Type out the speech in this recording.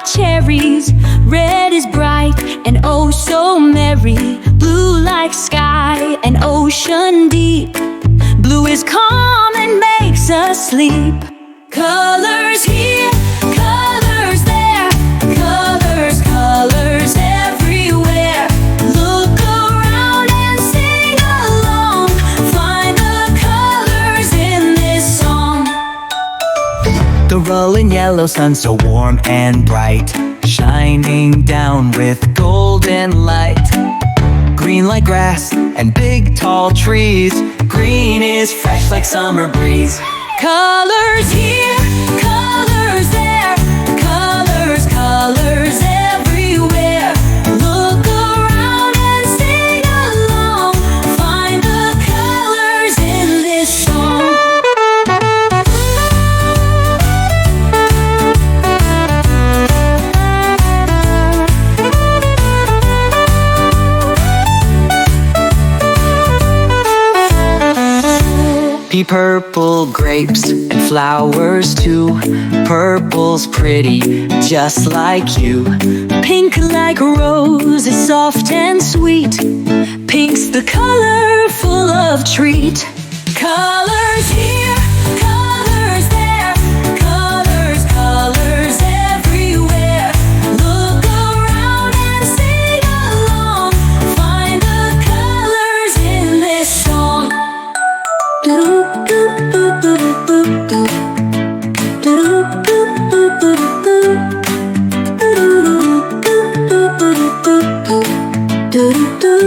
like cherries. Red is bright and oh so merry. Blue like sky and ocean deep. Blue is calm and makes us sleep. Colors here, colors there, colors, colors everywhere. Look around and sing along. Find the colors in this song. The rolling yellow sun so warm and bright, shining down with golden light. Green like grass and big tall trees. Green is fresh like summer breeze. Colors here, colors there, colors, colors everywhere. Look around and sing along. Find the colors in this song. Be purple grapes and flowers too. Purple's pretty, just like you. Pink like rose is soft and sweet. Pink's the color full of treat.